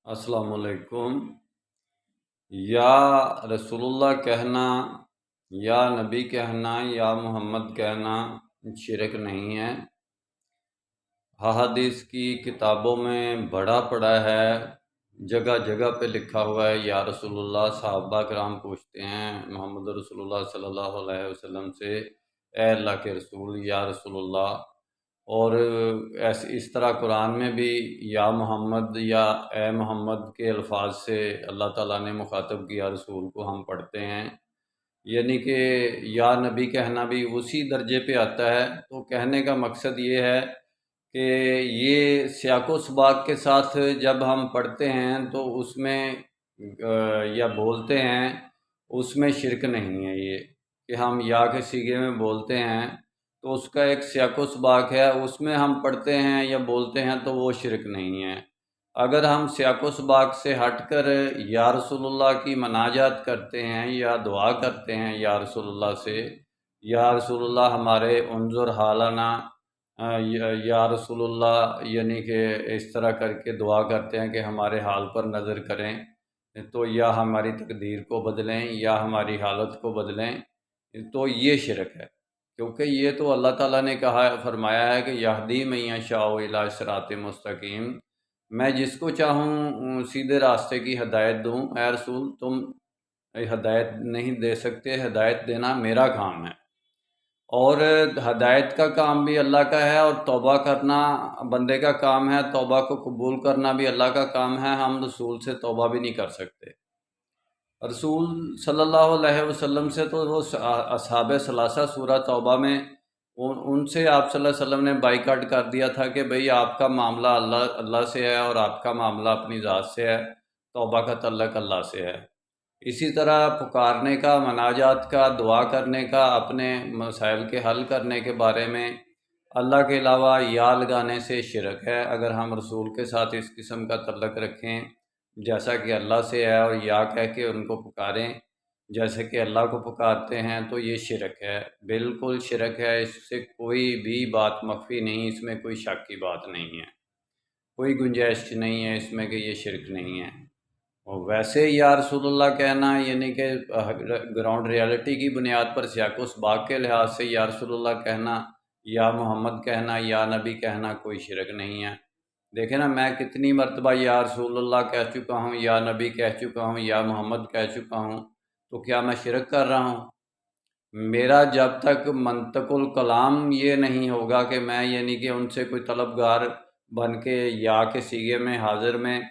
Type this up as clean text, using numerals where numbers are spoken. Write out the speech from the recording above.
अस्सलाम वालेकुम। या रसूलुल्लाह कहना, या नबी कहना, या मोहम्मद कहना शिरक नहीं है। अहादीस की किताबों में बड़ा पड़ा है, जगह जगह पे लिखा हुआ है या रसूलुल्लाह। सहाबा कराम पूछते हैं मोहम्मद रसूलुल्लाह सल्लल्लाहु अलैहि वसल्लम से, ए अल्लाह के रसूल या रसूलुल्लाह। और ऐसे इस तरह कुरान में भी या मोहम्मद या ए मोहम्मद के अल्फाज से अल्लाह ताला ने मुखातब किया रसूल को, हम पढ़ते हैं। यानी कि या नबी कहना भी उसी दर्जे पे आता है। तो कहने का मकसद ये है कि ये सियाक़ो सबाक़ के साथ जब हम पढ़ते हैं तो उसमें या बोलते हैं, उसमें शिरक नहीं है। ये कि हम या के सीगे में बोलते हैं तो उसका एक सियाक़ो सबाक़ है, उसमें हम पढ़ते हैं या बोलते हैं तो वो शिरक नहीं है। अगर हम सियाक़ो सबाक़ से हटकर या रसूलुल्लाह की मनाजात करते हैं या दुआ करते हैं या रसूलुल्लाह से, या रसूलुल्लाह हमारे उन्ज़ुर हालना, या रसूलुल्लाह यानी कि इस तरह करके दुआ करते हैं कि हमारे हाल पर नज़र करें, तो या हमारी तकदीर को बदलें या हमारी हालत को बदलें, तो ये शिरक है। क्योंकि ये तो अल्लाह ताला ने कहा फरमाया है कि यहदी मन यशाउ इला सिरातिम मुस्तकीम, मैं जिसको चाहूँ सीधे रास्ते की हदायत दूँ। ऐ रसूल, तुम हदायत नहीं दे सकते, हदायत देना मेरा काम है। और हदायत का काम भी अल्लाह का है और तौबा करना बंदे का काम है, तौबा को कबूल करना भी अल्लाह का काम है। हम रसूल से तौबा भी नहीं कर सकते। रसूल सल्लल्लाहु अलैहि वसल्लम से तो वो असहाबे सलासा सूरह तौबा में उनसे आप सल्लल्लाहु अलैहि वसल्लम ने बाइकाट कर दिया था कि भाई आपका मामला अल्लाह अल्लाह से है और आपका मामला अपनी ज़ात से है, तौबा का तल्लक अल्लाह से है। इसी तरह पुकारने का, मनाजात का, दुआ करने का, अपने मसाइल के हल करने के बारे में अल्लाह के अलावा या लगाने से शिरक है। अगर हम रसूल के साथ इस किस्म का तल्लक रखें जैसा कि अल्लाह से है और या कह के उनको पुकारें जैसे कि अल्लाह को पुकारते हैं, तो ये शिरक है, बिल्कुल शिरक है। इससे कोई भी बात मख्फी नहीं, इसमें कोई शक की बात नहीं है, कोई गुंजाइश नहीं है इसमें कि ये शिरक नहीं है। और वैसे या रसूलुल्लाह कहना यानी कि ग्राउंड रियलिटी की बुनियाद पर सियाक़ो सबाक़ के लिहाज से या रसूलुल्लाह कहना, या मोहम्मद कहना, या नबी कहना कोई शिरक नहीं है। देखें ना, मैं कितनी मरतबा या रसूलुल्लाह कह चुका हूँ, या नबी कह चुका हूँ, या मोहम्मद कह चुका हूँ, तो क्या मैं शिरक कर रहा हूँ? मेरा जब तक मंतकुल कलाम ये नहीं होगा कि मैं यानी कि उनसे कोई तलबगार बन के या के सीगे में हाजिर में